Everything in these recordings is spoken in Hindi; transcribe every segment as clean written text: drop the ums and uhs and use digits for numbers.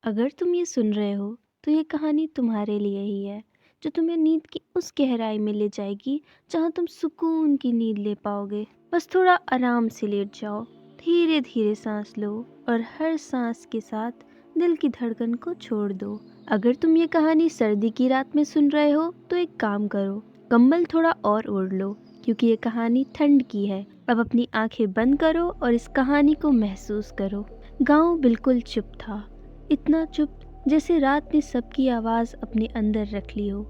अगर तुम ये सुन रहे हो तो ये कहानी तुम्हारे लिए ही है, जो तुम्हें नींद की उस गहराई में ले जाएगी जहाँ तुम सुकून की नींद ले पाओगे। बस थोड़ा आराम से लेट जाओ, धीरे धीरे सांस लो और हर सांस के साथ दिल की धड़कन को छोड़ दो। अगर तुम ये कहानी सर्दी की रात में सुन रहे हो तो एक काम करो, कंबल थोड़ा और ओढ़ लो, क्योंकि ये कहानी ठंड की है। अब अपनी आंखें बंद करो और इस कहानी को महसूस करो। गांव बिल्कुल चुप था, इतना चुप जैसे रात ने सबकी आवाज़ अपने अंदर रख ली हो।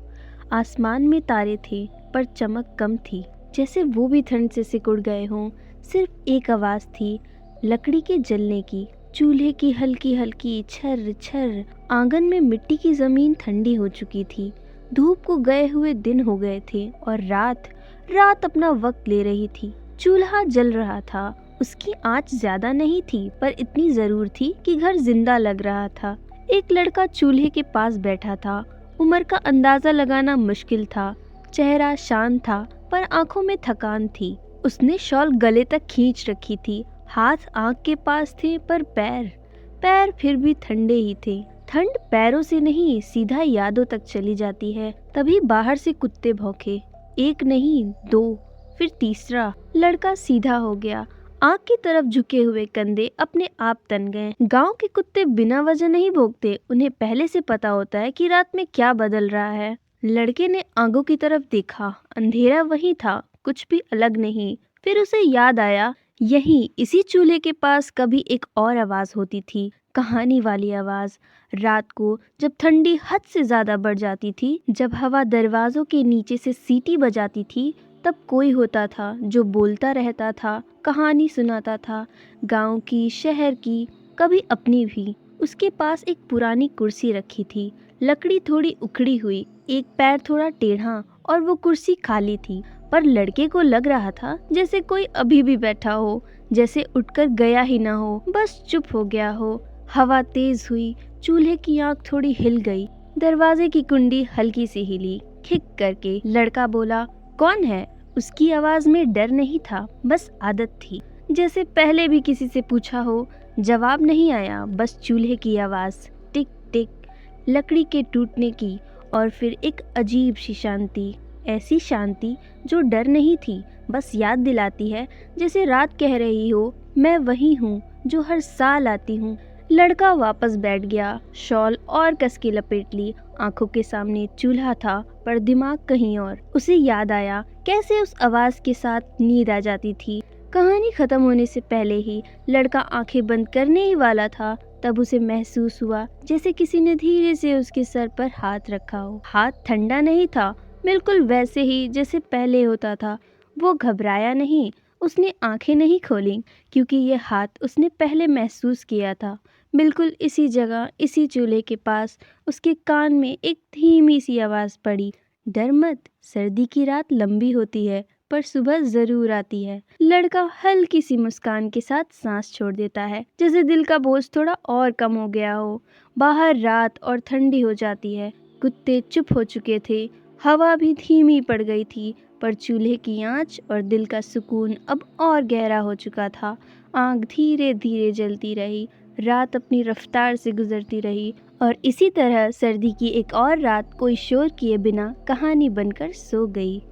आसमान में तारे थे पर चमक कम थी, जैसे वो भी ठंड से सिकुड़ गए हों। सिर्फ एक आवाज़ थी, लकड़ी के जलने की, चूल्हे की हल्की हल्की छर छर। आंगन में मिट्टी की ज़मीन ठंडी हो चुकी थी, धूप को गए हुए दिन हो गए थे और रात रात अपना वक्त ले रही थी। चूल्हा जल रहा था, उसकी आंच ज्यादा नहीं थी पर इतनी जरूर थी कि घर जिंदा लग रहा था। एक लड़का चूल्हे के पास बैठा था। उम्र का अंदाजा लगाना मुश्किल था। चेहरा शांत था पर आंखों में थकान थी। उसने शॉल गले तक खींच रखी थी, हाथ आंख के पास थे पर पैर पैर फिर भी ठंडे ही थे। ठंड पैरों से नहीं सीधा यादों तक चली जाती है। तभी बाहर से कुत्ते भौंके, एक नहीं दो, फिर तीसरा। लड़का सीधा हो गया, आग की तरफ झुके हुए कंधे अपने आप तन गए। गांव के कुत्ते बिना वजह नहीं भौंकते, उन्हें पहले से पता होता है कि रात में क्या बदल रहा है। लड़के ने आगों की तरफ देखा, अंधेरा वही था, कुछ भी अलग नहीं। फिर उसे याद आया, यही इसी चूल्हे के पास कभी एक और आवाज होती थी, कहानी वाली आवाज। रात को जब ठंडी हद से ज्यादा बढ़ जाती थी, जब हवा दरवाजों के नीचे से सीटी बजाती थी, तब कोई होता था जो बोलता रहता था, कहानी सुनाता था। गांव की, शहर की, कभी अपनी भी। उसके पास एक पुरानी कुर्सी रखी थी, लकड़ी थोड़ी उखड़ी हुई, एक पैर थोड़ा टेढ़ा और वो कुर्सी खाली थी। पर लड़के को लग रहा था जैसे कोई अभी भी बैठा हो, जैसे उठकर गया ही ना हो, बस चुप हो गया हो। हवा तेज हुई, चूल्हे की आंख थोड़ी हिल गई, दरवाजे की कुंडी हल्की सी हिली, खिक करके। लड़का बोला, कौन है? उसकी आवाज में डर नहीं था, बस आदत थी, जैसे पहले भी किसी से पूछा हो। जवाब नहीं आया, बस चूल्हे की आवाज, टिक टिक, लकड़ी के टूटने की। और फिर एक अजीब सी शांति, ऐसी शांति जो डर नहीं थी, बस याद दिलाती है, जैसे रात कह रही हो, मैं वही हूँ जो हर साल आती हूँ। लड़का वापस बैठ गया, शॉल और कस के लपेट ली। आंखों के सामने चूल्हा था पर दिमाग कहीं और। उसे याद आया कैसे उस आवाज के साथ नींद आ जाती थी। कहानी खत्म होने से पहले ही लड़का आंखें बंद करने ही वाला था, तब उसे महसूस हुआ जैसे किसी ने धीरे से उसके सर पर हाथ रखा हो। हाथ ठंडा नहीं था, बिल्कुल वैसे ही जैसे पहले होता था। वो घबराया नहीं, उसने आंखें नहीं खोली, क्योंकि ये हाथ उसने पहले महसूस किया था, बिल्कुल इसी जगह, इसी चूल्हे के पास। उसके कान में एक धीमी सी आवाज पड़ी, डर मत, सर्दी की रात लंबी होती है पर सुबह जरूर आती है। लड़का हल्की सी मुस्कान के साथ सांस छोड़ देता है, जैसे दिल का बोझ थोड़ा और कम हो गया हो। बाहर रात और ठंडी हो जाती है, कुत्ते चुप हो चुके थे, हवा भी धीमी पड़ गई थी, पर चूल्हे की आंच और दिल का सुकून अब और गहरा हो चुका था। आग धीरे धीरे जलती रही, रात अपनी रफ्तार से गुजरती रही, और इसी तरह सर्दी की एक और रात कोई शोर किए बिना कहानी बनकर सो गई।